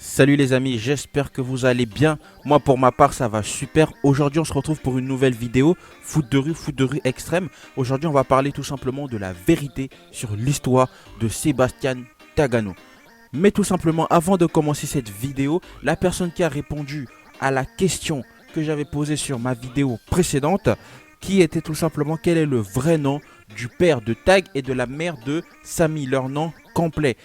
Salut les amis, j'espère que vous allez bien. Moi pour ma part ça va super. Aujourd'hui on se retrouve pour une nouvelle vidéo foot de rue extrême. Aujourd'hui on va parler tout simplement de la vérité sur l'histoire de Sébastien Tagano. Mais tout simplement avant de commencer cette vidéo, la personne qui a répondu à la question que j'avais posée sur ma vidéo précédente, qui était tout simplement quel est le vrai nom du père de Tag et de la mère de Samy, leur nom complet.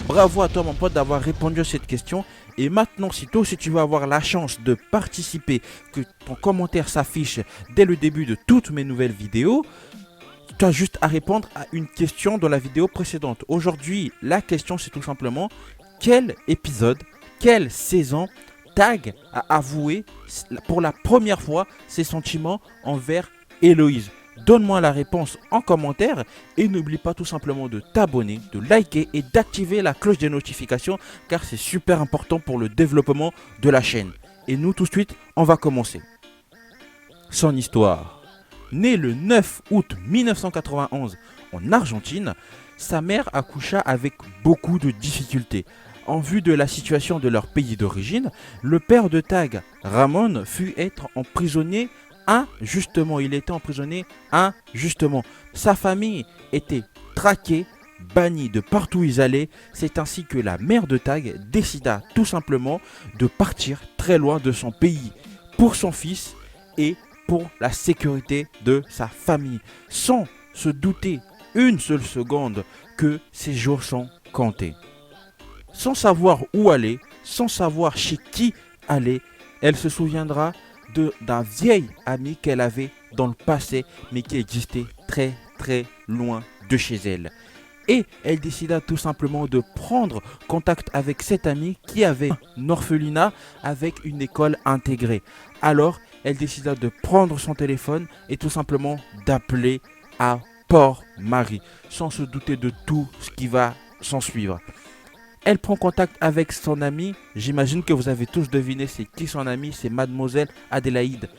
Bravo à toi mon pote d'avoir répondu à cette question. Et maintenant, si toi aussi tu veux avoir la chance de participer, que ton commentaire s'affiche dès le début de toutes mes nouvelles vidéos, tu as juste à répondre à une question dans la vidéo précédente. Aujourd'hui, la question c'est tout simplement quel épisode, quelle saison Tag a avoué pour la première fois ses sentiments envers Héloïse. Donne-moi la réponse en commentaire et n'oublie pas tout simplement de t'abonner, de liker et d'activer la cloche des notifications car c'est super important pour le développement de la chaîne. Et nous tout de suite, on va commencer. Son histoire. Né le 9 août 1991 en Argentine, sa mère accoucha avec beaucoup de difficultés. En vue de la situation de leur pays d'origine, le père de Tag, Ramon, fut être emprisonné injustement. Il était emprisonné injustement. Sa famille était traquée, bannie de partout où ils allaient. C'est ainsi que la mère de Tag décida tout simplement de partir très loin de son pays pour son fils et pour la sécurité de sa famille, sans se douter une seule seconde que ses jours sont comptés. Sans savoir où aller, sans savoir chez qui aller, elle se souviendra d'un vieil ami qu'elle avait dans le passé, mais qui existait très très loin de chez elle. Et elle décida tout simplement de prendre contact avec cet ami qui avait un orphelinat avec une école intégrée. Alors, elle décida de prendre son téléphone et tout simplement d'appeler à Port-Marie, sans se douter de tout ce qui va s'en suivre. Elle prend contact avec son amie. J'imagine que vous avez tous deviné c'est qui son amie, c'est Mademoiselle Adélaïde.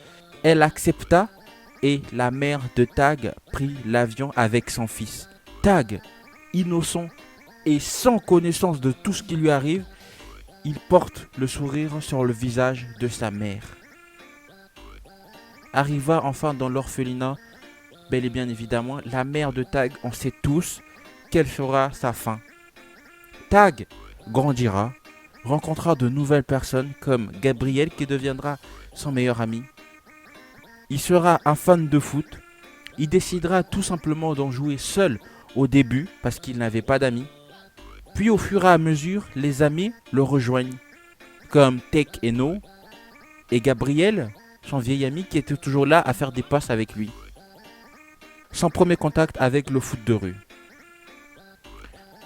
Elle accepta et la mère de Tag prit l'avion avec son fils. Tag, innocent et sans connaissance de tout ce qui lui arrive, il porte le sourire sur le visage de sa mère. Arriva enfin dans l'orphelinat, bel et bien évidemment, la mère de Tag, on sait tous quelle sera sa fin. Tag grandira, rencontrera de nouvelles personnes comme Gabriel qui deviendra son meilleur ami. Il sera un fan de foot. Il décidera tout simplement d'en jouer seul au début parce qu'il n'avait pas d'amis. Puis au fur et à mesure, les amis le rejoignent comme Tech et No et Gabriel, son vieil ami qui était toujours là à faire des passes avec lui. Son premier contact avec le foot de rue.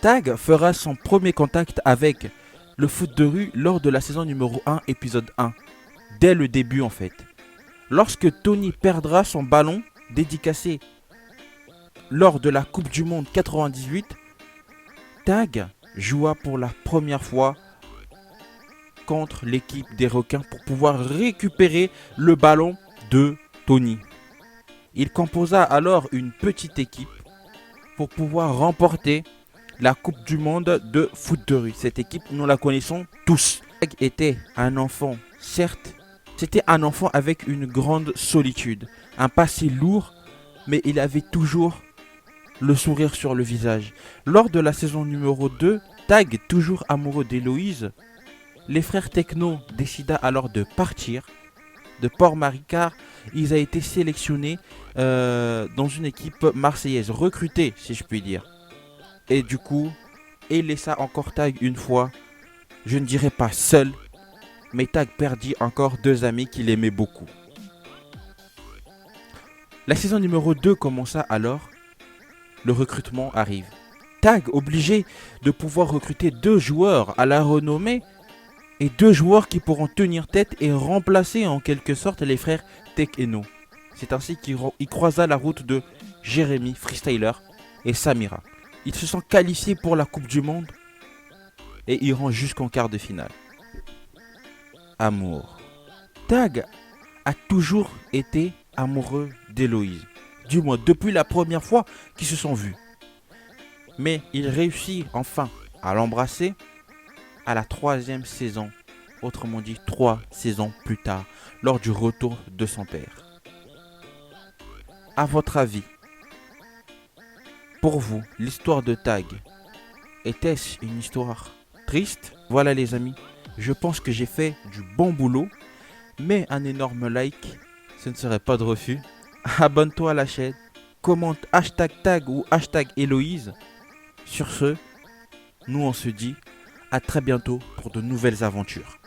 Tag fera son premier contact avec le foot de rue lors de la saison numéro 1, épisode 1. Dès le début en fait. Lorsque Tony perdra son ballon dédicacé lors de la Coupe du Monde 98, Tag joua pour la première fois contre l'équipe des requins pour pouvoir récupérer le ballon de Tony. Il composa alors une petite équipe pour pouvoir remporter la Coupe du Monde de foot de rue. Cette équipe, nous la connaissons tous. Tag était un enfant, certes, c'était un enfant avec une grande solitude, un passé lourd, mais il avait toujours le sourire sur le visage. Lors de la saison numéro 2, Tag, toujours amoureux d'Héloïse, les frères Techno décida alors de partir de Port-Marie car ils ont été sélectionnés dans une équipe marseillaise, recrutés si je puis dire. Et du coup, il laissa encore Tag une fois, je ne dirais pas seul, mais Tag perdit encore deux amis qu'il aimait beaucoup. La saison numéro 2 commença alors, le recrutement arrive. Tag obligé de pouvoir recruter deux joueurs à la renommée et deux joueurs qui pourront tenir tête et remplacer en quelque sorte les frères Tech et No. C'est ainsi qu'il croisa la route de Jérémy Freestyler et Samira. Ils se sont qualifiés pour la Coupe du Monde et iront jusqu'en quart de finale. Amour. Tag a toujours été amoureux d'Héloïse. Du moins depuis la première fois qu'ils se sont vus. Mais il réussit enfin à l'embrasser à la troisième saison, autrement dit 3 saisons plus tard, lors du retour de son père. À votre avis, pour vous, l'histoire de Tag, était-ce une histoire triste? Voilà les amis, je pense que j'ai fait du bon boulot, mais un énorme like, ce ne serait pas de refus. Abonne-toi à la chaîne, commente hashtag Tag ou hashtag Héloïse. Sur ce, nous on se dit à très bientôt pour de nouvelles aventures.